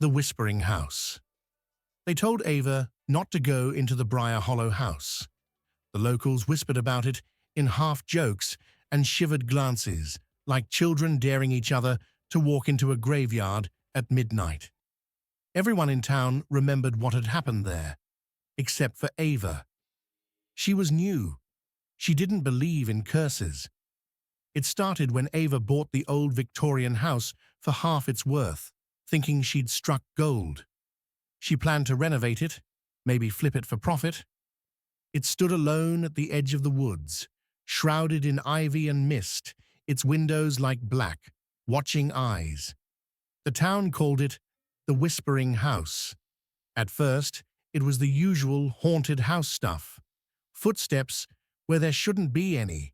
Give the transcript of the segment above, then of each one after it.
The Whispering House. They told Ava not to go into the Briar Hollow house. The locals whispered about it in half-jokes and shivered glances, like children daring each other to walk into a graveyard at midnight. Everyone in town remembered what had happened there, except for Ava. She was new. She didn't believe in curses. It started when Ava bought the old Victorian house for half its worth, thinking she'd struck gold. She planned to renovate it, maybe flip it for profit. It stood alone at the edge of the woods, shrouded in ivy and mist, its windows like black, watching eyes. The town called it the Whispering House. At first, it was the usual haunted house stuff. Footsteps where there shouldn't be any,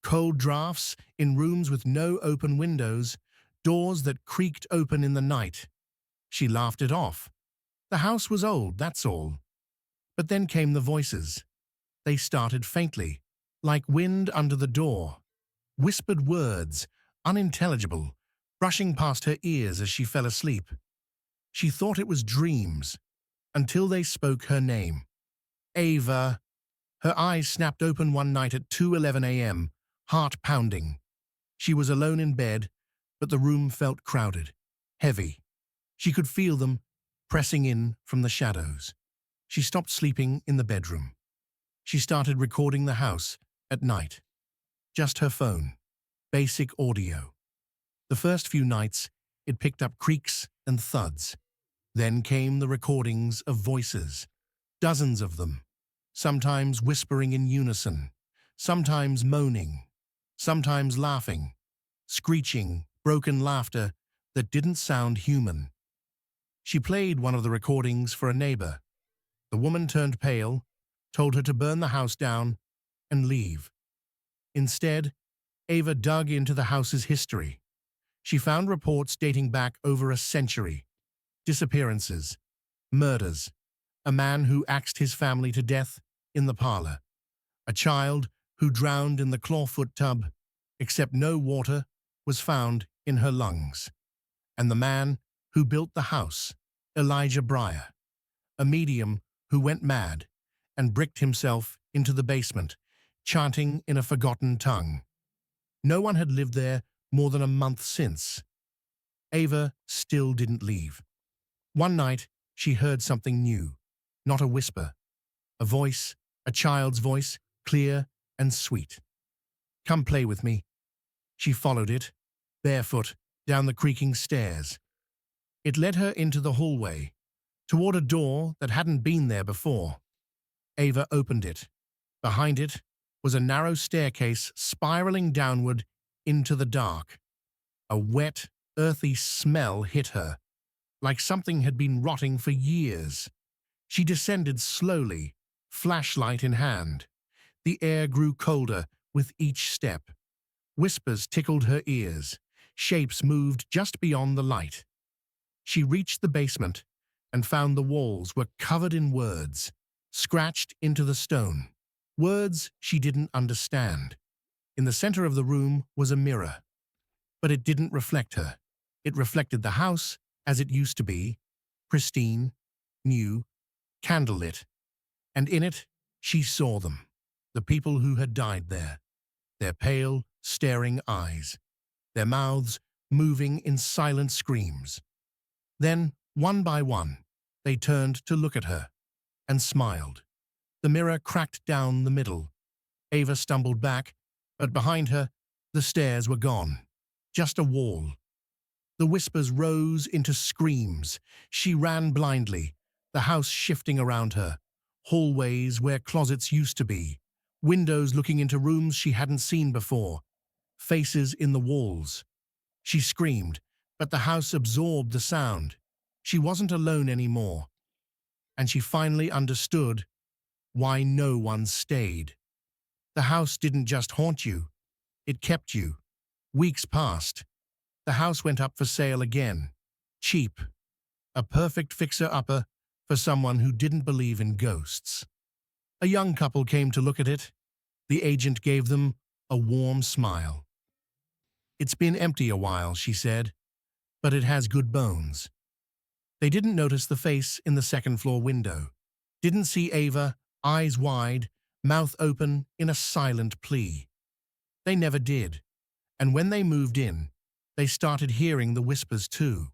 cold drafts in rooms with no open windows, doors that creaked open in the night. She laughed it off. The house was old, that's all. But then came the voices. They started faintly, like wind under the door. Whispered words, unintelligible, brushing past her ears as she fell asleep. She thought it was dreams, until they spoke her name. Ava. Her eyes snapped open one night at 2:11 a.m., heart pounding. She was alone in bed, but the room felt crowded, heavy. She could feel them pressing in from the shadows. She stopped sleeping in the bedroom. She started recording the house at night. Just her phone. Basic audio. The first few nights, it picked up creaks and thuds. Then came the recordings of voices. Dozens of them. Sometimes whispering in unison. Sometimes moaning. Sometimes laughing. Screeching, broken laughter that didn't sound human. She played one of the recordings for a neighbor. The woman turned pale, told her to burn the house down and leave. Instead, Ava dug into the house's history. She found reports dating back over a century. Disappearances, murders, a man who axed his family to death in the parlor, a child who drowned in the clawfoot tub, except no water was found in her lungs, and the man who built the house, Elijah Briar, a medium who went mad and bricked himself into the basement, chanting in a forgotten tongue. No one had lived there more than a month since. Ava still didn't leave. One night, she heard something new, not a whisper. A voice, a child's voice, clear and sweet. "Come play with me." She followed it, barefoot, down the creaking stairs. It led her into the hallway, toward a door that hadn't been there before. Ava opened it. Behind it was a narrow staircase spiraling downward into the dark. A wet, earthy smell hit her, like something had been rotting for years. She descended slowly, flashlight in hand. The air grew colder with each step. Whispers tickled her ears. Shapes moved just beyond the light. She reached the basement and found the walls were covered in words, scratched into the stone. Words she didn't understand. In the center of the room was a mirror. But it didn't reflect her. It reflected the house as it used to be, pristine, new, candlelit. And in it, she saw them, the people who had died there, their pale, staring eyes, their mouths moving in silent screams. Then, one by one, they turned to look at her and smiled. The mirror cracked down the middle. Ava stumbled back, but behind her, the stairs were gone. Just a wall. The whispers rose into screams. She ran blindly, the house shifting around her. Hallways where closets used to be. Windows looking into rooms she hadn't seen before. Faces in the walls. She screamed, but the house absorbed the sound. She wasn't alone anymore. And she finally understood why no one stayed. The house didn't just haunt you. It kept you. Weeks passed. The house went up for sale again. Cheap. A perfect fixer-upper for someone who didn't believe in ghosts. A young couple came to look at it. The agent gave them a warm smile. "It's been empty a while," she said, "but it has good bones." They didn't notice the face in the second-floor window, didn't see Ava, eyes wide, mouth open in a silent plea. They never did, and when they moved in, they started hearing the whispers too.